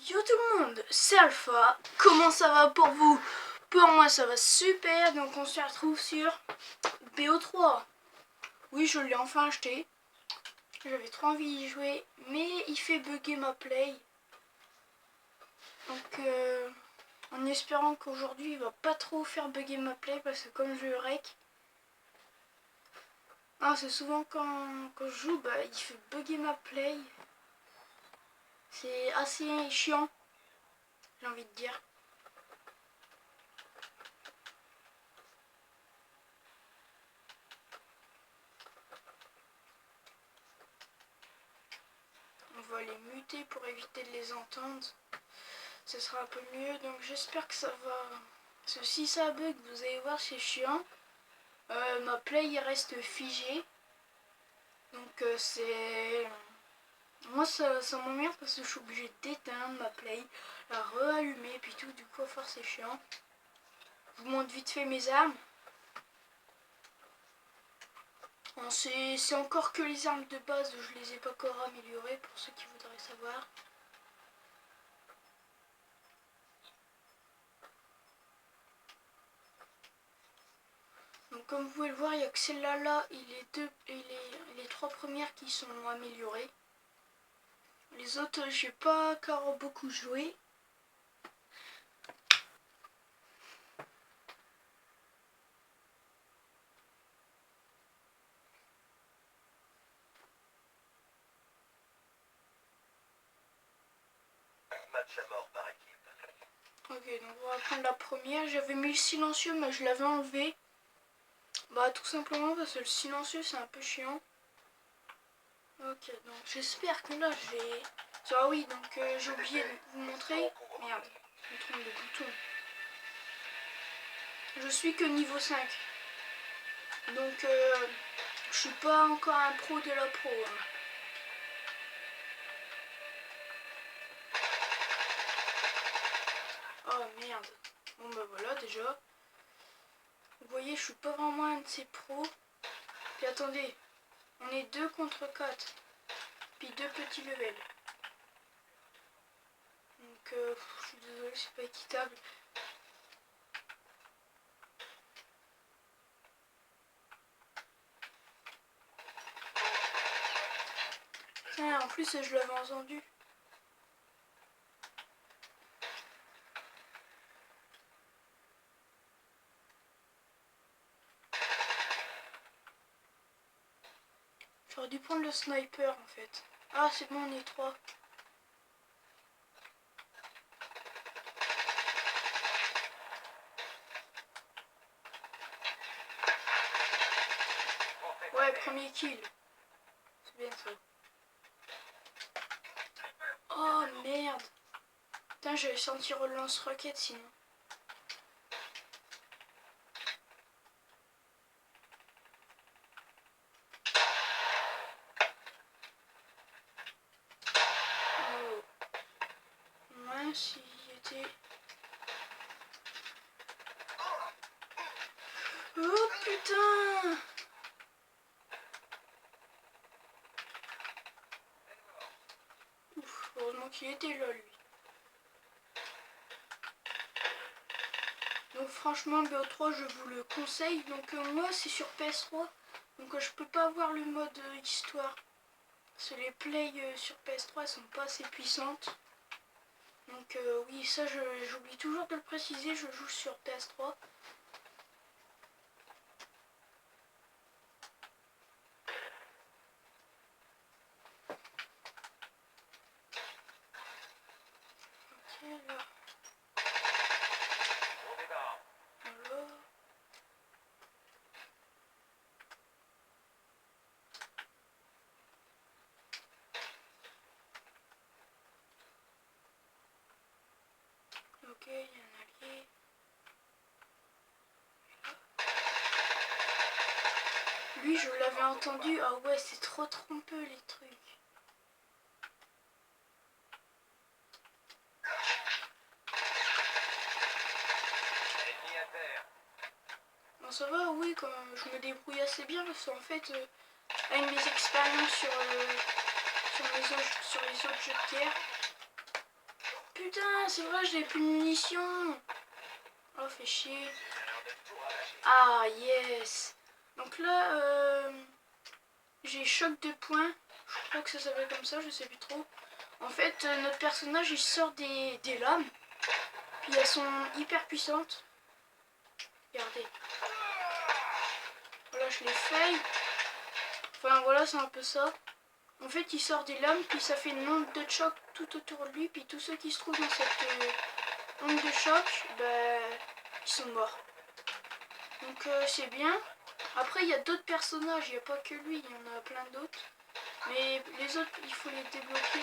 Yo tout le monde, c'est Alpha, comment ça va pour vous? Pour moi ça va super, donc on se retrouve sur BO3. Oui, je l'ai enfin acheté, j'avais trop envie d'y jouer, mais il fait bugger ma play. Donc en espérant qu'aujourd'hui il va pas trop faire bugger ma play, parce que comme je rec, c'est souvent quand je joue, il fait bugger ma play. C'est assez chiant, j'ai envie de dire. On va les muter pour éviter de les entendre. Ce sera un peu mieux, donc j'espère que ça va. Parce que si ça bug, vous allez voir, c'est chiant. Ma play il reste figée. Donc c'est... Moi ça m'emmerde parce que je suis obligée d'éteindre ma play, la reallumer, puis tout, du coup à force c'est chiant. Je vous montre vite fait mes armes. Bon, c'est encore que les armes de base, je les ai pas encore améliorées pour ceux qui voudraient savoir. Donc comme vous pouvez le voir, il n'y a que celle-là et les trois premières qui sont améliorées. Les autres, j'ai pas encore beaucoup joué. Match à mort par équipe. Ok, donc on va prendre la première. J'avais mis le silencieux, mais je l'avais enlevé. Tout simplement parce que le silencieux, c'est un peu chiant. Ok, donc j'espère que là, j'ai... Ah oui, donc j'ai oublié de vous montrer. Merde, je me trompe de bouton. Je suis que niveau 5. Donc je suis pas encore un pro de la pro. Oh merde. Bon voilà déjà. Vous voyez, je suis pas vraiment un de ces pros. Puis attendez, on est 2 contre 4. Puis 2 petits levels. Donc je suis désolée, c'est pas équitable. En plus je l'avais entendu. J'aurais dû prendre le sniper en fait. Ah c'est bon, on est 3. Ouais, premier kill. C'est bien ça. Oh merde. Putain, j'avais senti relance roquette sinon. Oh. Ouais, s'il était... Oh putain. Ouf, heureusement qu'il était là lui. Donc franchement BO3 je vous le conseille. Donc moi c'est sur PS3. Donc je peux pas avoir le mode histoire. Parce que les plays sur PS3 sont pas assez puissantes. Donc oui, ça j'oublie toujours de le préciser, je joue sur PS3. Ok là. Voilà. Ok, il y a un allié. Lui je l'avais entendu, ah ouais c'est trop trompeux les trucs. Bon ça va, oui, quand même, je me débrouille assez bien parce qu'en fait, avec mes expériences sur les autres jeux de guerre, putain, c'est vrai, j'ai plus de munitions. Oh, fait chier. Ah, yes. Donc là, j'ai choc de poing. Je crois que ça s'appelle comme ça, je sais plus trop. En fait, notre personnage, il sort des lames. Puis elles sont hyper puissantes. Regardez. Voilà, je les faille. Enfin, voilà, c'est un peu ça. En fait, il sort des lames, puis ça fait une onde de choc tout autour de lui. Puis tous ceux qui se trouvent dans cette onde de choc, ben, ils sont morts. Donc c'est bien. Après, il y a d'autres personnages, il n'y a pas que lui, il y en a plein d'autres. Mais les autres, il faut les débloquer.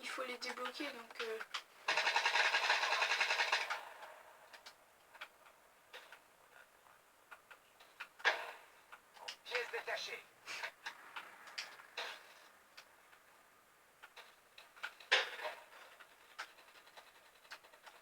Il faut les débloquer, donc... Pièce détachée.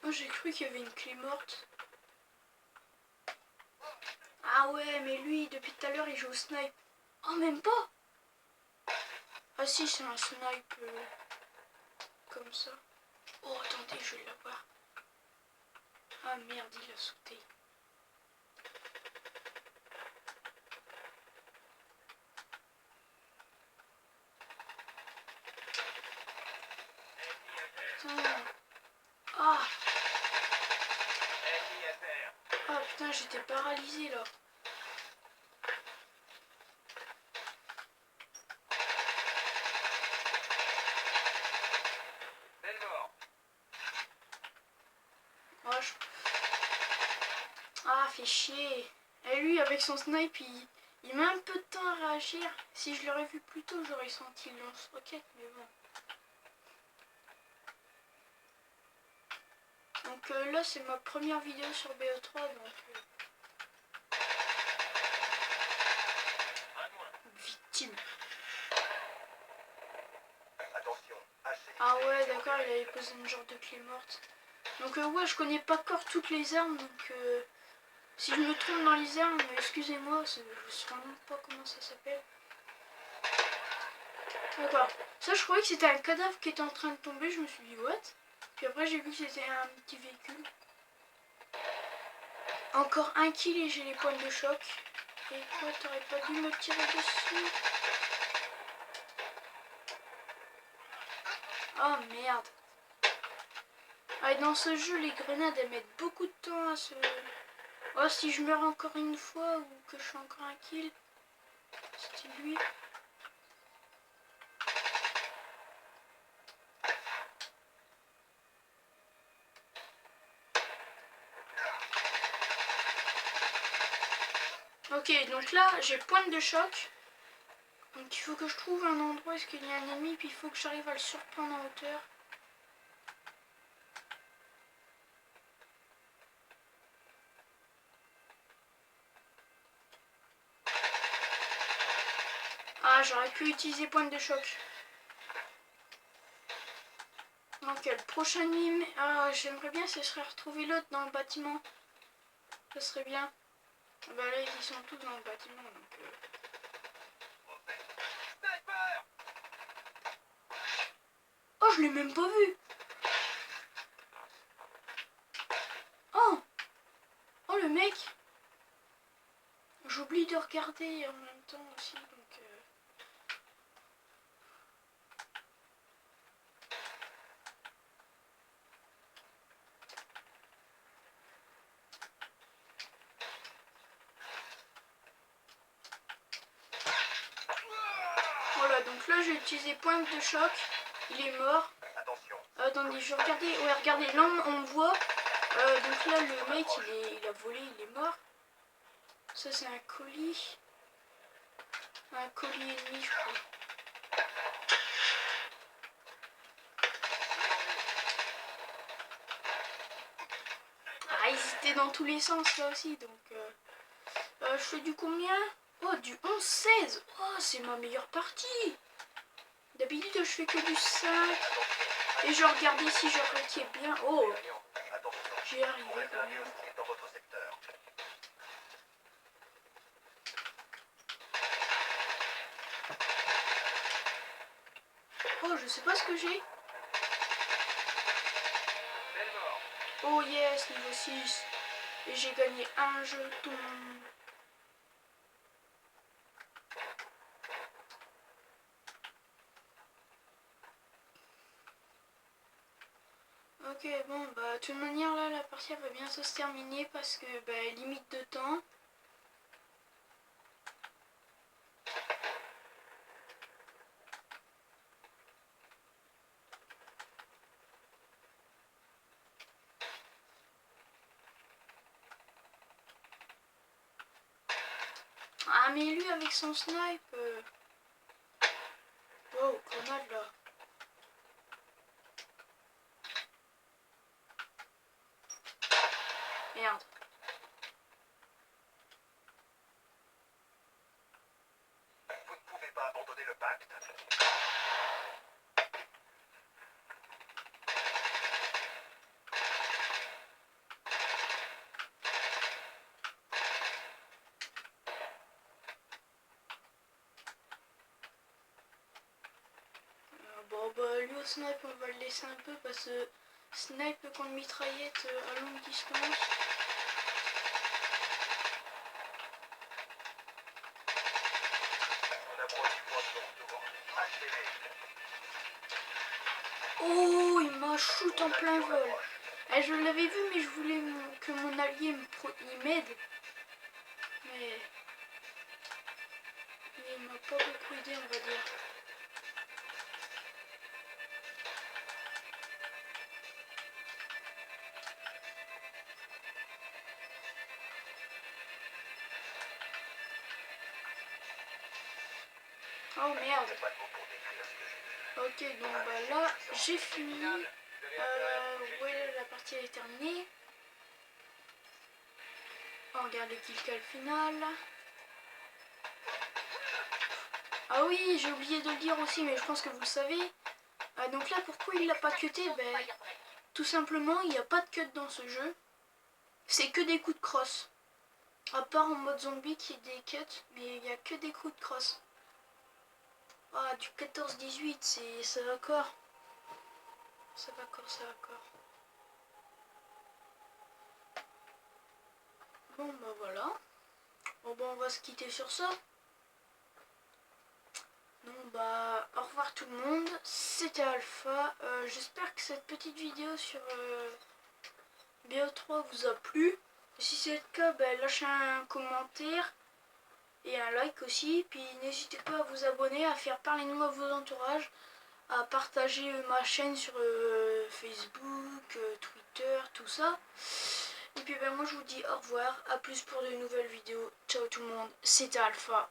Moi, j'ai cru qu'il y avait une clé morte. Ah ouais, mais lui, depuis tout à l'heure, il joue au snipe. Oh, même pas. Ah si, c'est un snipe comme ça. Oh, attendez, je vais l'avoir. Ah merde, il a sauté. Putain. Ah. Ah putain, j'étais paralysé là. Ah, ah, fait chier. Et lui, avec son snipe, il met un peu de temps à réagir. Si je l'aurais vu plus tôt, j'aurais senti le lance-roquette, mais bon. Donc là, c'est ma première vidéo sur BO3, donc... victime. Attention, Ah ouais, d'accord, il avait posé une genre de clé morte. Donc ouais, je connais pas encore toutes les armes, donc... si je me trompe dans les armes, excusez-moi, je sais vraiment pas comment ça s'appelle. D'accord. Ça, je croyais que c'était un cadavre qui était en train de tomber, je me suis dit, what? Puis après, j'ai vu que c'était un petit véhicule. Encore un kill et j'ai les points de choc. Et quoi, t'aurais pas dû me tirer dessus? Oh merde. Ah, et dans ce jeu, les grenades, elles mettent beaucoup de temps à se... Oh, si je meurs encore une fois ou que je fais encore un kill, c'était lui. Ok, donc là, j'ai pointe de choc. Donc il faut que je trouve un endroit où est-ce qu'il y a un ennemi, puis il faut que j'arrive à le surprendre en hauteur. Ah, j'aurais pu utiliser pointe de choc. Donc le prochain mime, ah, j'aimerais bien ce serait retrouver l'autre dans le bâtiment. Ça serait bien. Ah bah là ils sont tous dans le bâtiment donc... Oh, je l'ai même pas vu. Oh. Oh, le mec. J'oublie de regarder en même temps aussi donc... Voilà, donc là j'ai utilisé pointe de choc. Il est mort. Attendez, je vais regarder. Ouais, regardez, là on le voit. Donc là le mec il a volé, il est mort. Ça c'est un colis. Un colis ennemi je crois. Ah, ils étaient dans tous les sens là aussi donc... je fais du combien? Oh, du 11-16. Oh, c'est ma meilleure partie. D'habitude je fais que du 5. Et je regardais si je requiais bien. Oh, j'y arrivé quand même. Oh, je sais pas ce que j'ai. Belle mort. Oh yes, niveau 6. Et j'ai gagné un jeton. Ok, bon, bah, de toute manière, là, la partie va bientôt se terminer parce que, bah, limite de temps. Ah, mais lui, avec son snipe. Wow, grenade, là. Merde. Vous ne pouvez pas abandonner le pacte. Bon, bah, lui au snipe, on va le laisser un peu parce que snipe contre mitraillette à longue distance. On approche du point de non-retour. Accélérez. Oh, il m'a shoot en plein vol. Eh, je l'avais vu, mais je voulais que mon allié il m'aide. Mais il m'a pas beaucoup aidé, on va dire. Oh merde. Il n'y a pas de mots pour décrire ce que j'ai vu. Ok, donc bah là, j'ai fini. Ouais, la partie est terminée. On regarde le kill call final. Ah oui, j'ai oublié de le dire aussi, mais je pense que vous le savez. Donc là, pourquoi il l'a pas cuté? Ben, tout simplement, il n'y a pas de cut dans ce jeu. C'est que des coups de crosse. À part en mode zombie qui est des cuts, mais il n'y a que des coups de crosse. Ah, du 14-18, ça va encore. Ça va encore, ça va encore. Bon, bah voilà. Bon, bah on va se quitter sur ça. Donc bah au revoir tout le monde, c'était Alpha. J'espère que cette petite vidéo sur BO3 vous a plu. Si c'est le cas, bah, lâchez un commentaire et un like aussi. Puis n'hésitez pas à vous abonner, à faire parler de moi à vos entourages, à partager ma chaîne sur Facebook, Twitter, tout ça. Et puis bah, moi je vous dis au revoir, à plus pour de nouvelles vidéos. Ciao tout le monde, c'était Alpha.